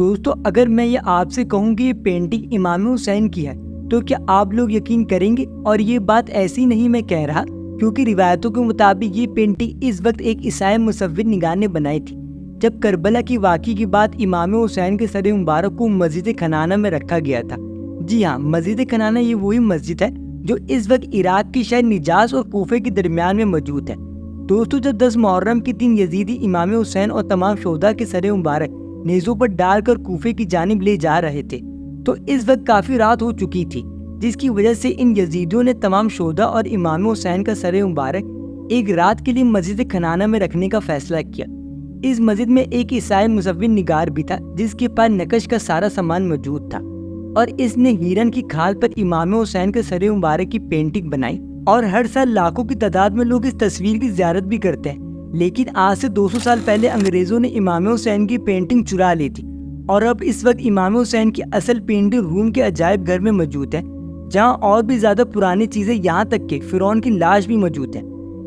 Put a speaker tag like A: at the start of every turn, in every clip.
A: دوستو اگر میں یہ آپ سے کہوں کہ یہ پینٹنگ امام حسین کی ہے تو کیا آپ لوگ یقین کریں گے؟ اور یہ بات ایسی نہیں میں کہہ رہا، کیونکہ روایتوں کے مطابق یہ پینٹنگ اس وقت ایک عیسائی مصور نگار نے بنائی تھی جب کربلا کی واقعے کے بعد امام حسین کے سر مبارک کو مسجد کنانہ میں رکھا گیا تھا۔ جی ہاں، مسجد کنانہ یہ وہی مسجد ہے جو اس وقت عراق کی شہر نجاس اور کوفے کے درمیان میں موجود ہے۔ دوستو جب 10 محرم کے دن یزیدی امام حسین اور تمام شہداء کے سر مبارک نیزوں پر ڈال کر کوفے کی جانب لے جا رہے تھے تو اس وقت کافی رات ہو چکی تھی، جس کی وجہ سے ان یزیدیوں نے تمام شہداء اور امام حسین کا سر مبارک ایک رات کے لیے مسجد کنانہ میں رکھنے کا فیصلہ کیا۔ اس مسجد میں ایک عیسائی مصور نگار بھی تھا جس کے پاس نقش کا سارا سامان موجود تھا، اور اس نے ہیرن کی کھال پر امام حسین کے سر مبارک کی پینٹنگ بنائی۔ اور ہر سال لاکھوں کی تعداد میں لوگ اس تصویر کی زیارت بھی کرتے ہیں، لیکن آج سے 200 سال پہلے انگریزوں نے امام حسین کی پینٹنگ چرا لی تھی، اور اب اس وقت امام حسین کی اصل پینٹنگ روم کے عجائب گھر میں موجود ہے، جہاں اور بھی زیادہ پرانی چیزیں، یہاں تک کہ فرعون کی لاش بھی موجود ہے۔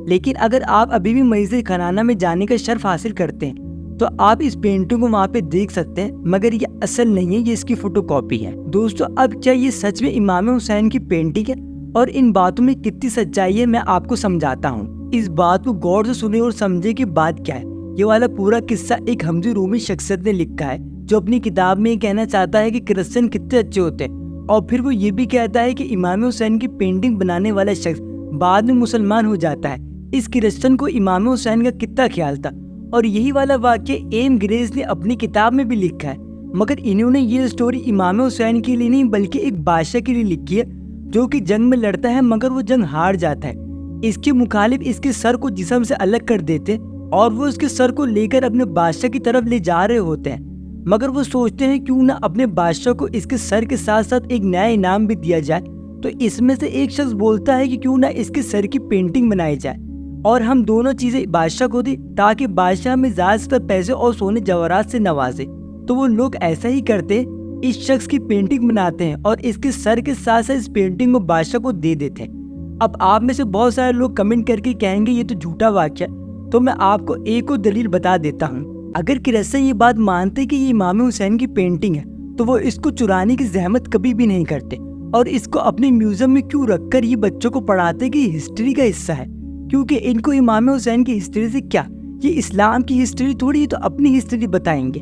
A: لیکن اگر آپ ابھی بھی مسجد کنانہ میں جانے کا شرف حاصل کرتے ہیں تو آپ اس پینٹنگ کو وہاں پہ دیکھ سکتے ہیں، مگر یہ اصل نہیں ہے، یہ اس کی فوٹو کاپی ہے۔ دوستو اب کیا یہ سچ میں امام حسین کی پینٹنگ ہے؟ اور ان باتوں میں کتنی سچائی ہے میں آپ کو سمجھاتا ہوں۔ اس بات کو غور سے سنیں اور سمجھے کہ بات کیا ہے۔ یہ والا پورا قصہ ایک حمزی رومی شخصیت نے لکھا ہے جو اپنی کتاب میں یہ کہنا چاہتا ہے کہ کرسچن کتنے اچھے ہوتے ہیں، اور پھر وہ یہ بھی کہتا ہے کہ امام حسین کی پینٹنگ بنانے والا شخص بعد میں مسلمان ہو جاتا ہے۔ اس کرسچن کو امام حسین کا کتنا خیال تھا، اور یہی والا واقعہ ایم گریز نے اپنی کتاب میں بھی لکھا ہے، مگر انہوں نے یہ سٹوری امام حسین کے لیے نہیں بلکہ ایک بادشاہ کے لیے لکھی ہے جو کہ جنگ میں لڑتا ہے مگر وہ جنگ ہار جاتا ہے۔ اس کے مخالف اس کے سر کو جسم سے الگ کر دیتے اور وہ اس کے سر کو لے کر اپنے بادشاہ کی طرف لے جا رہے ہوتے ہیں، مگر وہ سوچتے ہیں کیوں نہ اپنے بادشاہ کو اس کے سر کے ساتھ ساتھ ایک نیا انعام بھی دیا جائے۔ تو اس میں سے ایک شخص بولتا ہے کہ کیوں نہ اس کے سر کی پینٹنگ بنائی جائے اور ہم دونوں چیزیں بادشاہ کو دیں تاکہ بادشاہ ہمیں زیادہ سے زیادہ پیسے اور سونے جواہرات سے نوازے۔ تو وہ لوگ ایسا ہی کرتے، اس شخص کی پینٹنگ بناتے ہیں اور اس کے سر کے ساتھ ساتھ اس پینٹنگ کو بادشاہ کو دے دیتے ہیں۔ اب آپ میں سے بہت سارے لوگ کمنٹ کر کے کہیں گے یہ تو جھوٹا واقعہ، تو میں آپ کو ایک اور دلیل بتا دیتا ہوں۔ اگر کرسچن یہ بات مانتے کہ یہ امام حسین کی پینٹنگ ہے تو وہ اس کو چرانے کی زحمت کبھی بھی نہیں کرتے، اور اس کو اپنے میوزیم میں کیوں رکھ کر یہ بچوں کو پڑھاتے کہ یہ ہسٹری کا حصہ ہے، کیونکہ ان کو امام حسین کی ہسٹری سے کیا، یہ اسلام کی ہسٹری تھوڑی ہے، تو اپنی ہسٹری بتائیں گے۔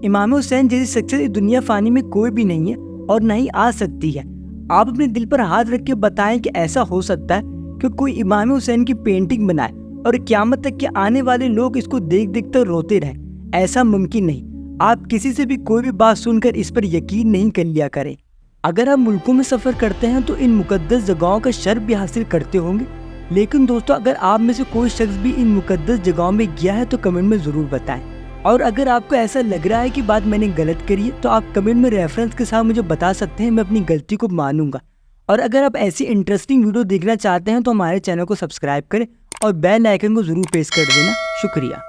A: امام حسین جیسی شخصیت دنیا فانی میں کوئی بھی نہیں ہے اور نہ ہی آ سکتی ہے۔ آپ اپنے دل پر ہاتھ رکھ کے بتائیں کہ ایسا ہو سکتا ہے کہ کوئی امام حسین کی پینٹنگ بنائے اور قیامت تک کے آنے والے لوگ اس کو دیکھ دیکھ کر روتے رہیں؟ ایسا ممکن نہیں۔ آپ کسی سے بھی کوئی بھی بات سن کر اس پر یقین نہیں کر لیا کریں۔ اگر آپ ملکوں میں سفر کرتے ہیں تو ان مقدس جگہوں کا شرف بھی حاصل کرتے ہوں گے، لیکن دوستو اگر آپ میں سے کوئی شخص بھی ان مقدس جگہوں میں گیا ہے تو کمنٹ میں ضرور بتائیں، اور اگر آپ کو ایسا لگ رہا ہے کہ بات میں نے غلط کری ہے تو آپ کمنٹ میں ریفرنس کے ساتھ مجھے بتا سکتے ہیں، میں اپنی غلطی کو مانوں گا۔ اور اگر آپ ایسی انٹرسٹنگ ویڈیو دیکھنا چاہتے ہیں تو ہمارے چینل کو سبسکرائب کریں اور بیل آئیکن کو ضرور پریس کر دینا۔ شکریہ۔